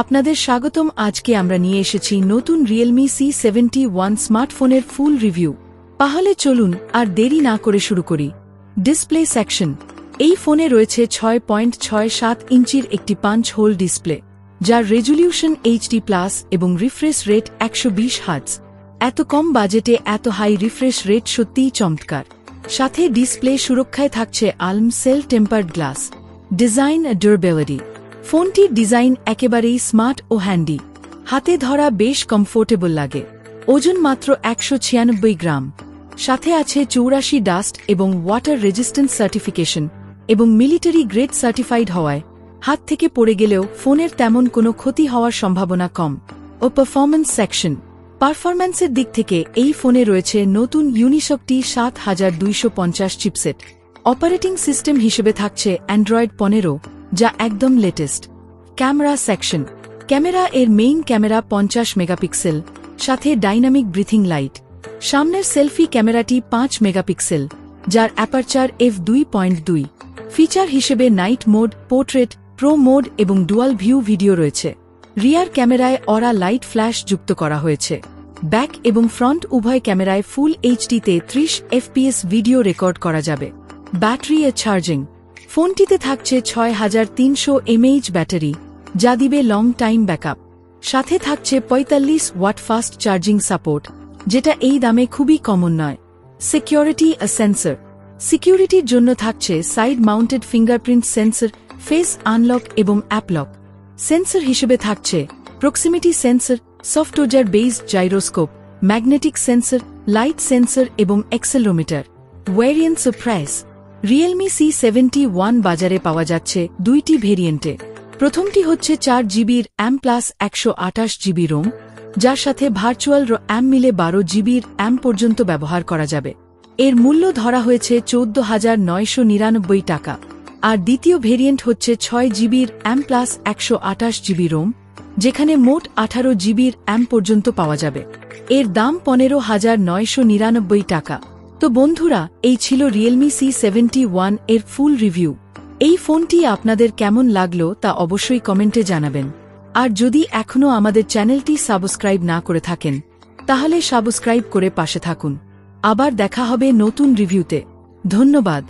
আপনাদের স্বাগতম। আজকে আমরা নিয়ে এসেছি নতুন রিয়েলমি C71 স্মার্টফোনের ফুল রিভিউ। তাহলে চলুন আর দেরি না করে শুরু করি। Display section. এই ফোনে রয়েছে 6.67 ইঞ্চির একটি পাঞ্চ হোল ডিসপ্লে, যার রেজুলিউশন HD+ এবং রিফ্রেশ রেট 120 হার্টজ। এত কম বাজেটে এত হাই রিফ্রেশ রেট সত্যিই চমৎকার। সাথে ডিসপ্লে সুরক্ষায় থাকছে আলম সেল টেম্পার্ড গ্লাস। Design durability. ফোনটির ডিজাইন একেবারেই স্মার্ট ও হ্যান্ডি। হাতে ধরা বেশ কমফোর্টেবল লাগে। ওজন মাত্র 196 গ্রাম। সাথে আছে 84 ডাস্ট এবং ওয়াটার রেজিস্ট্যান্স সার্টিফিকেশন এবং মিলিটারি গ্রেড সার্টিফাইড হওয়ায় হাত থেকে পড়ে গেলেও ফোনের তেমন কোনো ক্ষতি হওয়ার সম্ভাবনা কম। ও পারফরম্যান্স সেকশন। পারফরম্যান্সের দিক থেকে এই ফোনে রয়েছে নতুন Unisoc T7250 chipset. Operating system হিসেবে থাকছে অ্যান্ড্রয়েড 15, যা একদম লেটেস্ট। Camera section. ক্যামেরা এর মেইন ক্যামেরা 50 মেগাপিক্সেল, সাথে ডাইনামিক ব্রিথিং লাইট। সামনের সেলফি ক্যামেরাটি 5 মেগাপিক্সেল, যার অ্যাপারচার f2.2। ফিচার হিসেবে night mode, portrait, pro mode এবং ডুয়াল ভিউ ভিডিও রয়েছে। রিয়ার ক্যামেরায় অরা লাইট ফ্ল্যাশ যুক্ত করা হয়েছে। ব্যাক এবং ফ্রন্ট উভয় ক্যামেরায় ফুল এইচডিতে 30 FPS ভিডিও রেকর্ড করা যাবে। ব্যাটারি এ চার্জিং। ফোনটিতে থাকছে 6300 mAh ব্যাটারি, যা দিবে লং টাইম ব্যাকআপ। সাথে থাকছে 45 ওয়াট ফাস্ট চার্জিং সাপোর্ট, যেটা এই দামে খুবই কমন নয়। Security sensor. সিকিউরিটির জন্য থাকছে side mounted fingerprint sensor, face unlock এবং অ্যাপলক। সেন্সর হিসেবে থাকছে proximity sensor, software based gyroscope, magnetic sensor, light sensor এবং accelerometer. Variants price. Realme C71 বাজারে পাওয়া যাচ্ছে দুইটি ভেরিয়েন্টে। প্রথমটি হচ্ছে 4GB RAM plus 128GB Rome, যার সাথে ভার্চুয়াল RAM মিলে 12GB RAM পর্যন্ত ব্যবহার করা যাবে। এর মূল্য ধরা হয়েছে 14,999 টাকা। আর দ্বিতীয় ভেরিয়েন্ট হচ্ছে 6GB RAM plus 128GB Rome, যেখানে মোট 18GB RAM পর্যন্ত পাওয়া যাবে। এর দাম 15,999 টাকা। তো বন্ধুরা, এই ছিল রিয়েলমি C71 এর ফুল রিভিউ। এই ফোনটি আপনাদের কেমন লাগলো তা অবশ্যই কমেন্টে জানাবেন। আর যদি এখনও আমাদের চ্যানেলটি সাবস্ক্রাইব না করে থাকেন, তাহলে সাবস্ক্রাইব করে পাশে থাকুন। আবার দেখা হবে নতুন রিভিউতে। ধন্যবাদ।